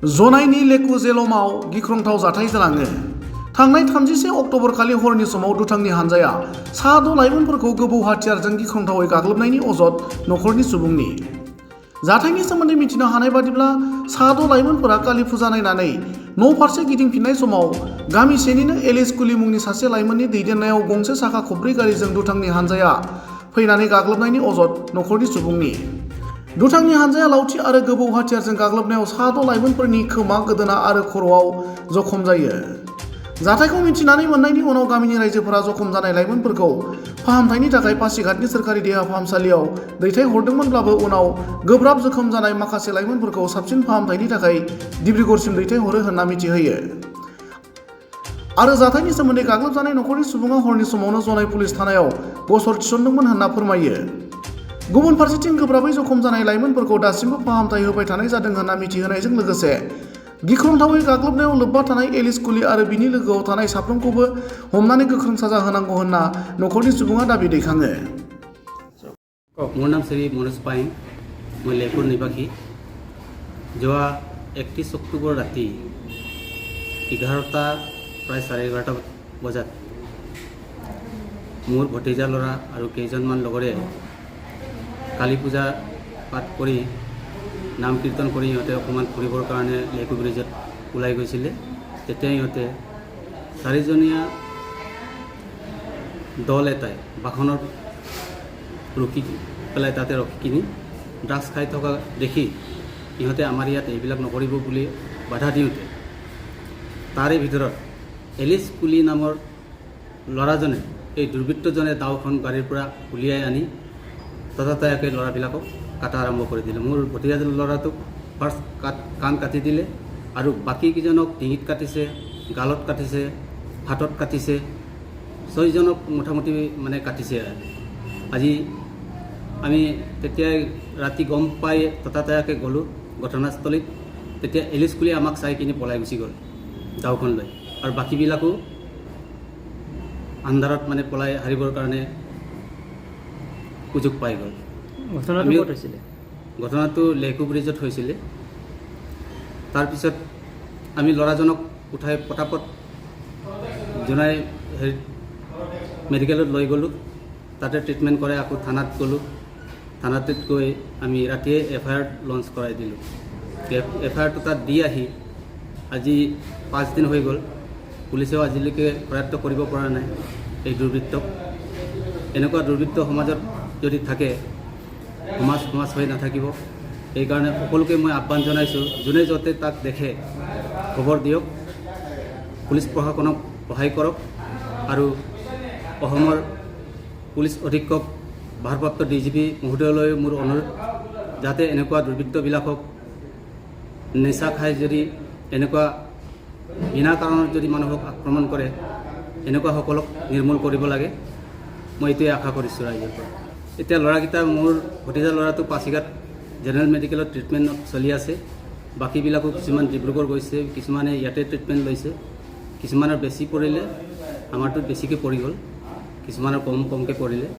जनाइनि लेकु जेलमाव गिख्रंथाव जाथाय जालाङो। थांनाय 31 अक्ट'बर खालि हरनि समाव दुथांनि हानजाया सा 6 लाइमोनफोरखौ गोबौ हाथियारजों गिख्रंथावै गाग्लोबनायनि अजद नखरनि सुबुंनि। जाथायनि सोमोन्दै मिथिनो हानाय बादिब्ला सा 6 लाइमोनफोरा कालि फुजा नायनानै न' फारसे गिदिंफिननाय समाव गामिसेनिनो एलिस कुली मुंनि सासे लाइमोननि दैदेननायाव गंसे साखा खबब्रै गारिजों दुथांनि हानजाया फैनानै गाग्लोबनायनि अजद नखरनि सुबुंनि। दुथांनि हानजाया लावथि आरो गोबौ हाथियारजों गाग्लोबनायाव सा 6 लाइमोनफोरनि खोमा, गोदोना आरो खर'आव जखम जायो। जाथायखौ मिथिनानै मोननायनि उनाव गामिनि रायजोफोरा जखम जानाय लाइमोनफोरखौ फाहामथायनि थाखाय पासिघाटनि सोरखारि देहा फाहामसालियाव दैथायहरदोंमोनब्लाबो उनाव गोब्राब जखम जानाय माखासे लाइमोनफोरखौ साबसिन फाहामथायनि थाखाय डिब्रुगड़सिम दैथायहरो होनना मिथिहोयो। आरो जाथायनि सोमोन्दै गाग्लोबजानाय नखरनि सुबुङा हरनि समावनो जनाइ पुलिस थानायाव गसर थिसनदोंमोन होनना फोरमायो। गुबुन फारसेथिं गोब्राबै जखम जानाय लाइमोनफोरखौ दासिमबो फाहामथाय होबाय थानाय जादों होनना मिथिहोनायजों लोगोसे गिख्रंथावै गाग्लोबनायाव लोब्बा थानाय एलिस कुली आरो बिनि लोगोआव थानाय साफ्रोमखौबो हमनानै गोख्रों साजा होनांगौ होनना नखरनि सुबुङा दाबि दैखाङो। মোৰ নাম শ্ৰী মনোজ পাইং, মই লেকুৰ নিবাসী। যোৱা 31 অক্টোবৰ ৰাতি 11টা প্ৰায় 11:30 বজাত মোৰ ভতিজা ল'ৰা আৰু কেইজনমান লগৰে কালী পূজা পাঠ কৰি নাম কীৰ্তন কৰি ইহঁতে অকণমান ফুৰিবৰ কাৰণে লেকু ব্ৰিজত ওলাই গৈছিলে। তেতিয়া ইহঁতে 4জনীয়া দল এটাই বাহনত ৰখি পেলাই তাতে ৰখি কিনি ড্ৰাগছ খাই থকা দেখি ইহঁতে আমাৰ ইয়াত এইবিলাক নকৰিব বুলি বাধা দিওঁতে তাৰে ভিতৰত এলিছ কুলী নামৰ ল'ৰাজনে এই দুৰ্বৃত্তজনে দাওখন গাড়ীৰ পৰা উলিয়াই আনি ততাতয়াকৈ ল'ৰাবিলাকক কাটা আৰম্ভ কৰি দিলে। মোৰ ভতিজা ল'ৰাটোক ফাৰ্ষ্ট কাণ কাটি দিলে আৰু বাকীকেইজনক ডিঙিত কাটিছে, গালত কাটিছে, হাতত কাটিছে। 6জনক মোটামুটি মানে কাটিছে। আজি আমি তেতিয়াই ৰাতি গম পাই ততাতয়াকৈ গ'লোঁ ঘটনাস্থলীত। তেতিয়া এলিছ কুলী আমাক চাই কিনি পলাই গুচি গ'ল দাওখন লৈ, আৰু বাকীবিলাকো আন্ধাৰত মানে পলাই হাৰিবৰ কাৰণে সুযোগ পাই গ'ল। ঘটনাটো লেকু ব্ৰিজত হৈছিলে। তাৰপিছত আমি ল'ৰাজনক উঠাই পটাপট জোনাই মেডিকেলত লৈ গ'লোঁ। তাতে ট্ৰিটমেণ্ট কৰে। আকৌ থানাত গ'লোঁ। থানাটোত গৈ আমি ৰাতিয়ে FIR লঞ্চ কৰাই দিলোঁ। FIRটো তাত দি আহি আজি 5 দিন হৈ গ'ল। পুলিচেও আজিলৈকে কৰায়ত্ব কৰিব পৰা নাই এই দুৰ্বৃত্তক। এনেকুৱা দুৰ্বৃত্ত সমাজত যদি থাকে সমাজ হৈ নাথাকিব। সেইকাৰণে সকলোকে মই আহ্বান জনাইছোঁ, যোনে য'তে তাক দেখে খবৰ দিয়ক, পুলিচ প্ৰশাসনক সহায় কৰক। আৰু অসমৰ পুলিচ অধীক্ষক ভাৰপ্ৰাপ্ত DGP মহোদয়লৈ মোৰ অনুৰোধ, যাতে এনেকুৱা দুৰ্বৃত্তবিলাকক নিচা খাই যদি এনেকুৱা বিনা কাৰণত যদি মানুহক আক্ৰমণ কৰে, এনেকুৱাসকলক নিৰ্মূল কৰিব লাগে। মই এইটোৱে আশা কৰিছোঁ ৰাইজৰ পৰা। এতিয়া ল'ৰাকেইটা, মোৰ ভতিজা ল'ৰাটো পাছিঘাট জেনেৰেল মেডিকেলত ট্ৰিটমেণ্টত চলি আছে। বাকীবিলাকো কিছুমান ডিব্ৰুগড় গৈছে, কিছুমানে ইয়াতে ট্ৰিটমেণ্ট লৈছে। কিছুমানৰ বেছি পৰিলে, আমাৰটোত বেছিকৈ পৰি গ'ল, কিছুমানৰ কমকৈ পৰিলে।